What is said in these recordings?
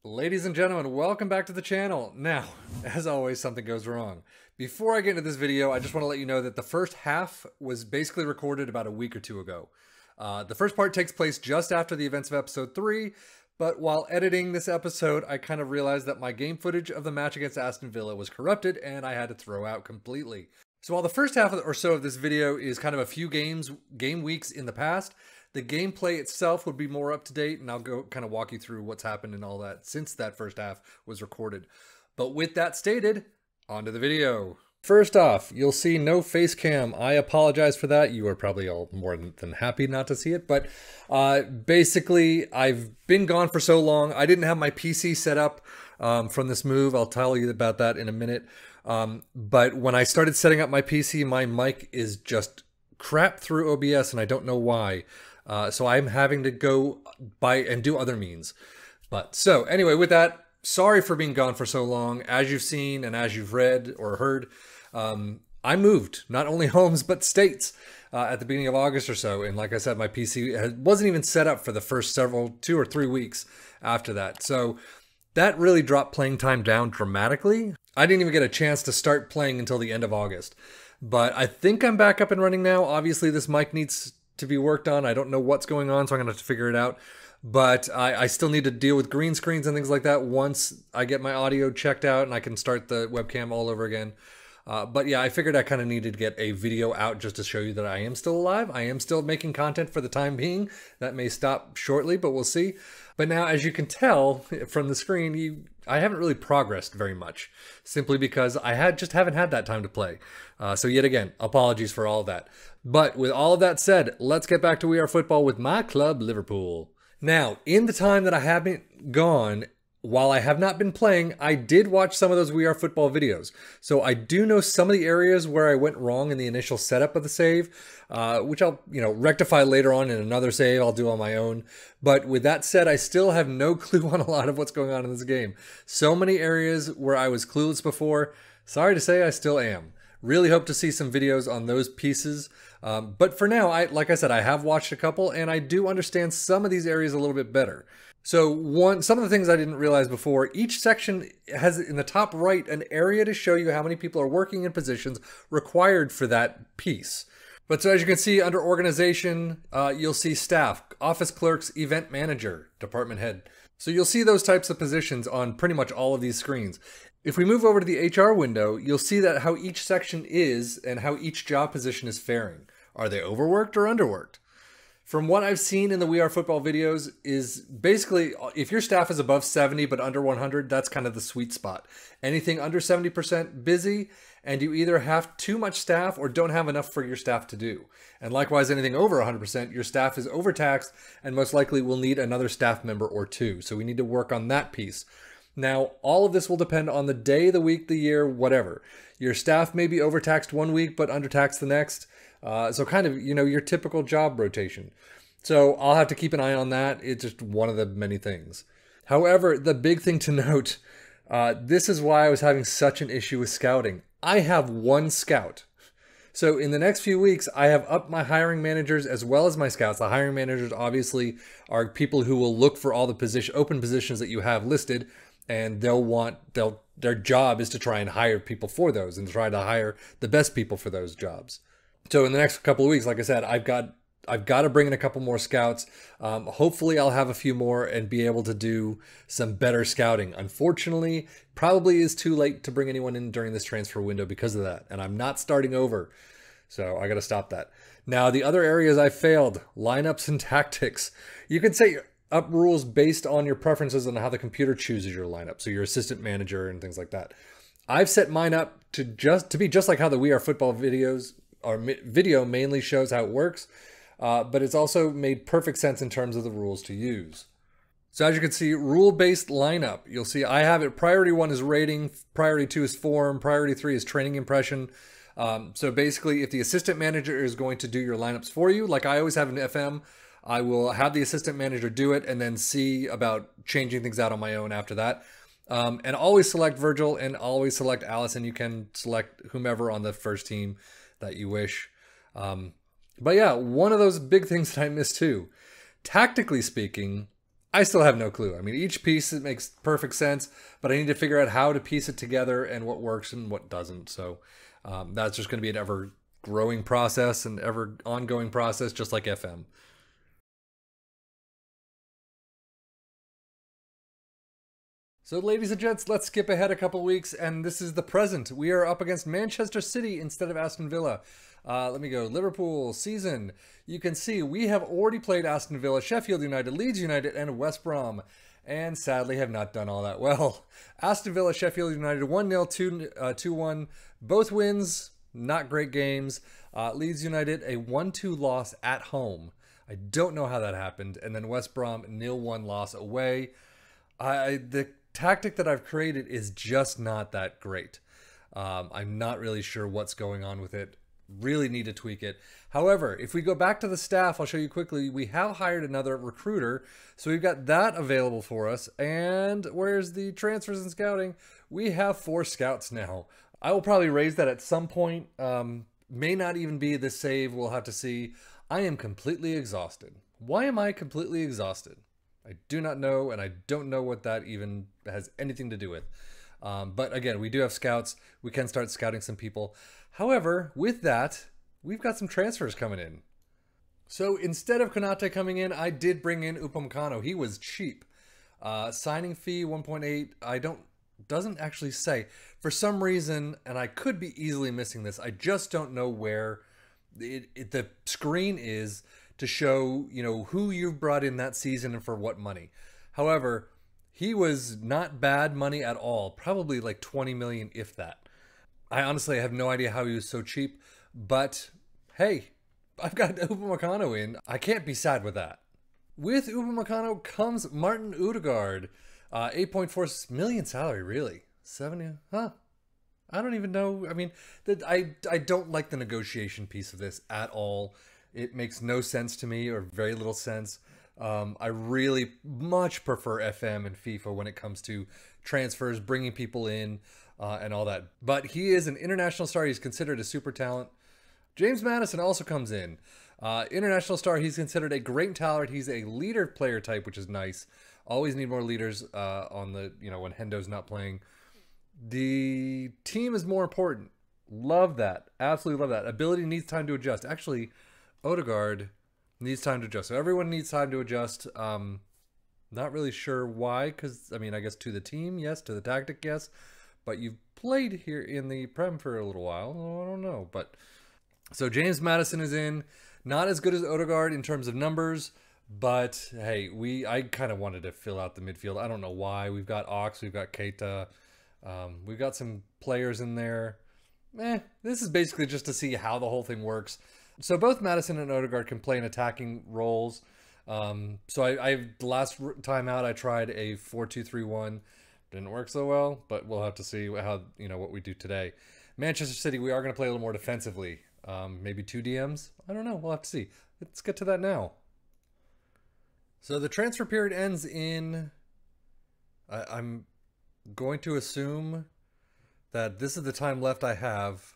Ladies and gentlemen, welcome back to the channel. Now, as always, something goes wrong. Before I get into this video, I just want to let you know that the first half was basically recorded about a week or two ago. The first part takes place just after the events of episode 3, but while editing this episode, I kind of realized that my game footage of the match against Aston Villa was corrupted and I had to throw out completely. So while the first half or so of this video is kind of a few game weeks in the past, the gameplay itself would be more up to date, and I'll go kind of walk you through what's happened and all that since that first half was recorded. But with that stated, on to the video. First off, you'll see no face cam. I apologize for that. You are probably all more than happy not to see it, but basically I've been gone for so long. I didn't have my PC set up from this move. I'll tell you about that in a minute. But when I started setting up my PC, my mic is just crap through OBS, and I don't know why. So I'm having to go by and do other means. But so anyway, with that, sorry for being gone for so long. As you've seen and as you've read or heard, I moved not only homes but states at the beginning of August or so. And like I said, my PC wasn't even set up for the first 2 or 3 weeks after that. So that really dropped playing time down dramatically. I didn't even get a chance to start playing until the end of August. But I think I'm back up and running now. Obviously, this mic needs to be worked on. I don't know what's going on, so I'm going to have to figure it out. But I still need to deal with green screens and things like that once I get my audio checked out and I can start the webcam all over again. But yeah, I figured I kind of needed to get a video out just to show you that I am still alive. I am still making content for the time being. That may stop shortly, but we'll see. But now, as you can tell from the screen, I haven't really progressed very much, simply because I just haven't had that time to play. So yet again, apologies for all of that. But with all of that said, let's get back to We Are Football with my club, Liverpool. Now, in the time that I haven't gone, while I have not been playing, I did watch some of those We Are Football videos. So I do know some of the areas where I went wrong in the initial setup of the save, which I'll, rectify later on in another save I'll do on my own. But with that said, I still have no clue on a lot of what's going on in this game. So many areas where I was clueless before. Sorry to say, I still am. Really hope to see some videos on those pieces. But for now, like I said, I have watched a couple and I do understand some of these areas a little bit better. So some of the things I didn't realize before, each section has in the top right an area to show you how many people are working in positions required for that piece. But so as you can see under organization, you'll see staff, office clerks, event manager, department head. So you'll see those types of positions on pretty much all of these screens. If we move over to the HR window, you'll see that how each section is and how each job position is faring. Are they overworked or underworked? From what I've seen in the We Are Football videos is basically if your staff is above 70 but under 100, that's kind of the sweet spot. Anything under 70% busy, and you either have too much staff or don't have enough for your staff to do. And likewise, anything over 100%, your staff is overtaxed and most likely will need another staff member or two. So we need to work on that piece. Now, all of this will depend on the day, the week, the year, whatever. Your staff may be overtaxed one week but undertaxed the next. So kind of, your typical job rotation. So I'll have to keep an eye on that. It's just one of the many things. However, the big thing to note, this is why I was having such an issue with scouting. I have one scout. So in the next few weeks, I have upped my hiring managers as well as my scouts. The hiring managers obviously are people who will look for all the open positions that you have listed, and their job is to try and hire people for those and try to hire the best people for those jobs. So in the next couple of weeks, like I said, I've got to bring in a couple more scouts. Hopefully I'll have a few more and be able to do some better scouting. Unfortunately, probably is too late to bring anyone in during this transfer window because of that. And I'm not starting over. So I got to stop that. Now, the other areas I failed, lineups and tactics. You can set up rules based on your preferences and how the computer chooses your lineup. So your assistant manager and things like that. I've set mine up to be just like how the We Are Football videos or video mainly shows how it works. But it's also made perfect sense in terms of the rules to use. So as you can see, rule-based lineup. You'll see I have it. Priority 1 is rating. Priority 2 is form. Priority 3 is training impression. So basically, if the assistant manager is going to do your lineups for you, like I always have an FM, I will have the assistant manager do it and then see about changing things out on my own after that. And always select Virgil and always select Allison. You can select whomever on the first team that you wish. But yeah, one of those big things that I missed too. Tactically speaking, I still have no clue. I mean, each piece, it makes perfect sense, but I need to figure out how to piece it together and what works and what doesn't. So that's just going to be an ever growing process and ever ongoing process, just like FM. So, ladies and gents, let's skip ahead a couple weeks, and this is the present. We are up against Manchester City instead of Aston Villa. Let me go. Liverpool season. You can see we have already played Aston Villa, Sheffield United, Leeds United, and West Brom, and sadly have not done all that well. Aston Villa, Sheffield United, 1-0, 2-1. Both wins, not great games. Leeds United, a 1-2 loss at home. I don't know how that happened. And then West Brom, 0-1 loss away. The tactic that I've created is just not that great. I'm not really sure what's going on with it. Really need to tweak it. However, if we go back to the staff, I'll show you quickly. We have hired another recruiter, so we've got that available for us. And where's the transfers and scouting? We have 4 scouts now. I will probably raise that at some point. May not even be the save. We'll have to see. I am completely exhausted. Why am I completely exhausted? I do not know, and I don't know what that even has anything to do with. But again, we do have scouts. We can start scouting some people. However, with that, we've got some transfers coming in. So instead of Konate coming in, I did bring in Upamecano. He was cheap. Signing fee 1.8. Doesn't actually say. For some reason, and I could be easily missing this, I just don't know where the screen is to show, you know, who you've brought in that season and for what money. However, he was not bad money at all. Probably like 20 million, if that. I honestly have no idea how he was so cheap, but hey, I've got Upamecano in. I can't be sad with that. With Upamecano comes Martin Odegaard. 8.4 million salary, really? 70? Huh? I don't even know. I mean, I don't like the negotiation piece of this at all. It makes no sense to me, or very little sense. I really much prefer FM and FIFA when it comes to transfers, bringing people in, and all that. But he is an international star. He's considered a super talent. James Maddison also comes in. International star. He's considered a great talent. He's a leader player type, which is nice. Always need more leaders on the, you know, when Hendo's not playing. The team is more important. Love that. Absolutely love that. Ability needs time to adjust. Actually, Odegaard needs time to adjust. So everyone needs time to adjust. Not really sure why, because, I mean, I guess to the team, yes. To the tactic, yes. But you've played here in the Prem for a little while. Oh, I don't know. But so James Maddison is in. Not as good as Odegaard in terms of numbers. But, hey, I kind of wanted to fill out the midfield. I don't know why. We've got Ox. We've got Keita. We've got some players in there. This is basically just to see how the whole thing works. So both Maddison and Odegaard can play in attacking roles. So the last time out, I tried a 4-2-3-1. Didn't work so well, but we'll have to see how, you know, what we do today. Manchester City, we are going to play a little more defensively. Maybe 2 DMs. I don't know. We'll have to see. Let's get to that now. So the transfer period ends in, I'm going to assume that this is the time left I have.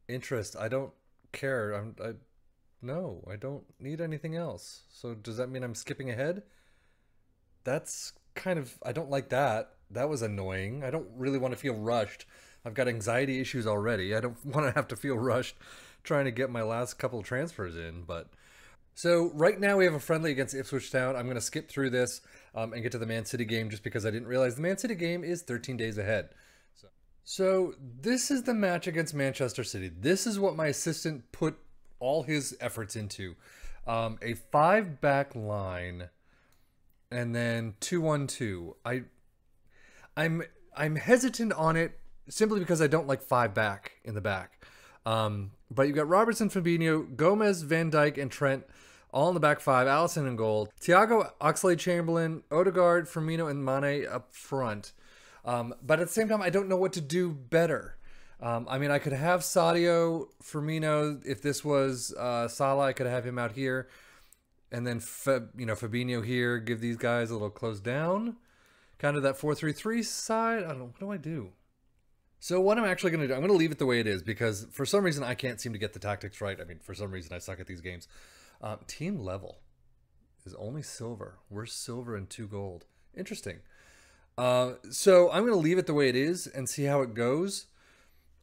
Interest, I don't care. No, I don't need anything else. So does that mean I'm skipping ahead? That's kind of, I don't like that. That was annoying. I don't really want to feel rushed. I've got anxiety issues already. I don't want to have to feel rushed trying to get my last couple of transfers in, but... So right now we have a friendly against Ipswich Town. I'm going to skip through this and get to the Man City game just because I didn't realize the Man City game is 13 days ahead. So this is the match against Manchester City. This is what my assistant put all his efforts into. A 5-back line and then 2-1-2. I'm hesitant on it simply because I don't like 5-back in the back. But you've got Robertson, Fabinho, Gomez, Van Dijk, and Trent all in the back 5. Alisson in goal. Thiago, Oxlade-Chamberlain, Odegaard, Firmino, and Mane up front. But at the same time, I don't know what to do better. I mean, I could have Sadio, Firmino. If this was Salah, I could have him out here. And then, Fabinho here. Give these guys a little close down. Kind of that 4-3-3 side. I don't know. What do I do? So what I'm actually going to do, I'm going to leave it the way it is because for some reason I can't seem to get the tactics right. I mean, for some reason I suck at these games. Team level. is only silver. We're silver and 2 gold. Interesting. So I'm going to leave it the way it is and see how it goes.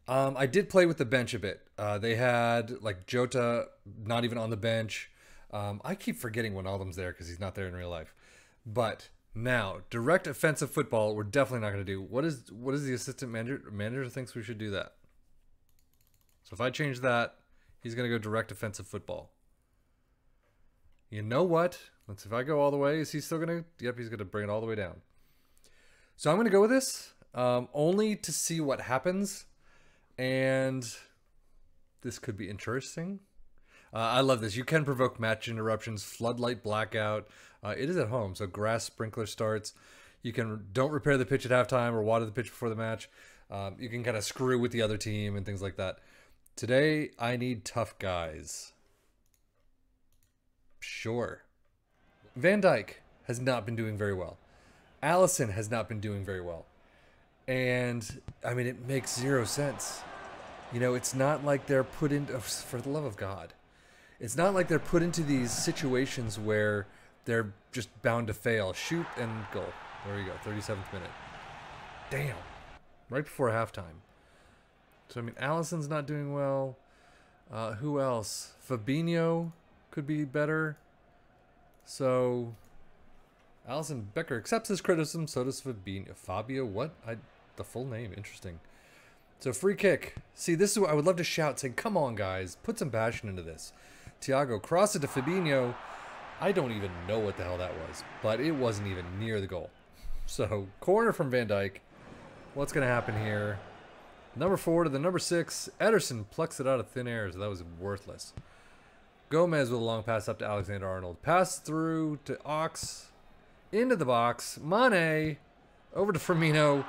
I did play with the bench a bit. They had like Jota not even on the bench. I keep forgetting Wijnaldum's there because he's not there in real life. But now, direct offensive football, we're definitely not going to do. What is the assistant manager? Manager thinks we should do that. So if I change that, he's going to go direct offensive football. You know what? Let's. If I go all the way, is he still going to? Yep, he's going to bring it all the way down. So I'm going to go with this, only to see what happens. And this could be interesting. I love this. You can provoke match interruptions, floodlight blackout. It is at home, so grass sprinkler starts. You can don't repair the pitch at halftime or water the pitch before the match. You can kind of screw with the other team and things like that. Today, I need tough guys. Sure. Van Dijk has not been doing very well. Alisson has not been doing very well. And, I mean, it makes 0 sense. You know, it's not like they're put into... Oh, for the love of God. It's not like they're put into these situations where they're just bound to fail. Shoot and goal. There you go. 37th minute. Damn. Right before halftime. So, I mean, Alisson's not doing well. Who else? Fabinho could be better. So, Alisson Becker accepts his criticism. So does Fabinho. Fabio, what? The full name. Interesting. So, free kick. See, this is what I would love to shout, saying, come on, guys. Put some passion into this. Thiago cross it to Fabinho. I don't even know what the hell that was, but it wasn't even near the goal. So, corner from Van Dijk. What's going to happen here? Number 4 to the number 6. Ederson plucks it out of thin air, so that was worthless. Gomez with a long pass up to Alexander-Arnold. Pass through to Ox. Into the box. Mane. Over to Firmino.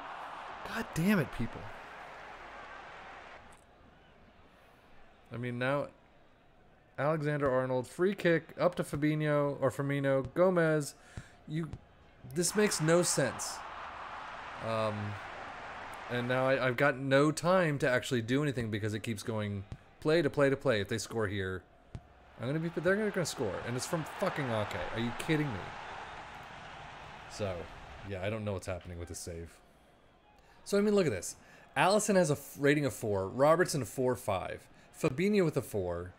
God damn it, people. I mean, now Alexander-Arnold, free kick up to Fabinho or Firmino. Gomez, this makes no sense. And now I've got no time to actually do anything because it keeps going play to play to play. If they score here, they're gonna score, and it's from fucking Ake. Are you kidding me? So, yeah, I don't know what's happening with this save. So I mean, look at this. Alisson has a rating of 4. Robertson a 4.5. Fabinho with a 4.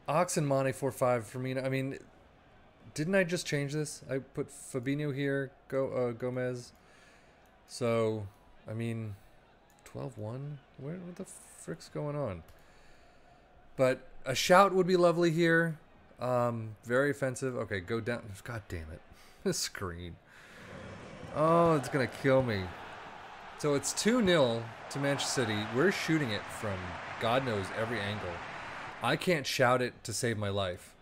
Ox and Mane 4.5 for me. I mean, didn't I just change this? I put Fabinho here, Gomez. So, I mean, 12-1? What the frick's going on? But a shout would be lovely here. Very offensive. Okay, go down. God damn it. This screen. Oh, it's going to kill me. So it's 2-0 to Manchester City. We're shooting it from God knows every angle. I can't shout it to save my life.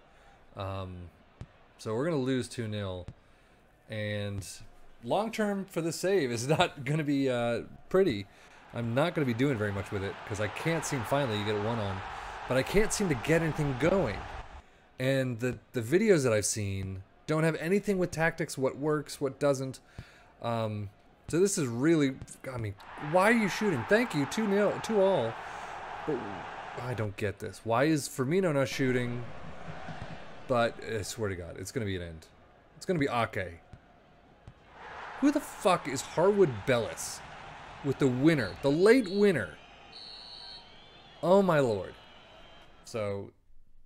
So we're going to lose 2-0. And long term for the save is not going to be pretty. I'm not going to be doing very much with it because I can't seem, finally you get a 1 on, but I can't seem to get anything going. And the videos that I've seen don't have anything with tactics, what works, what doesn't. So this is really, I mean, why are you shooting? Thank you, 2-0, 2-all. But I don't get this. Why is Firmino not shooting? But I swear to God, it's going to be an end. It's going to be Ake. Who the fuck is Harwood Bellis with the winner, the late winner? Oh my lord. So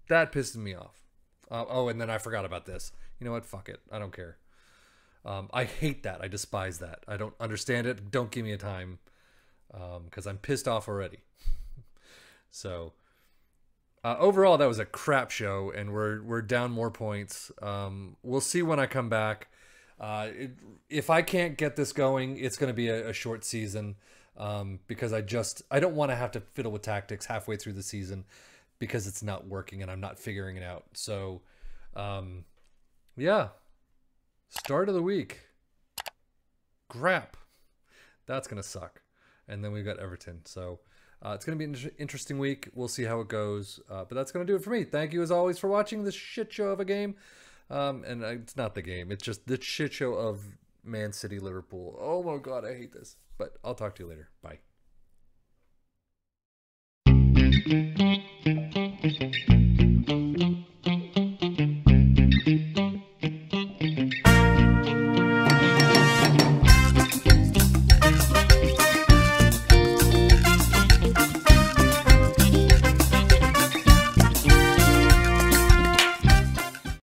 that pisses me off. Oh, and then I forgot about this. You know what? Fuck it. I don't care. I hate that. I despise that. I don't understand it. Don't give me a time because I'm pissed off already. So overall, that was a crap show, and we're down more points. We'll see when I come back. If I can't get this going, it's going to be a short season because I don't want to have to fiddle with tactics halfway through the season because it's not working and I'm not figuring it out. So, yeah. Start of the week. Crap. That's going to suck. And then we've got Everton. So it's going to be an interesting week. We'll see how it goes. But that's going to do it for me. Thank you as always for watching this shit show of a game. And it's not the game. It's just the shit show of Man City Liverpool. Oh my God, I hate this. But I'll talk to you later. Bye.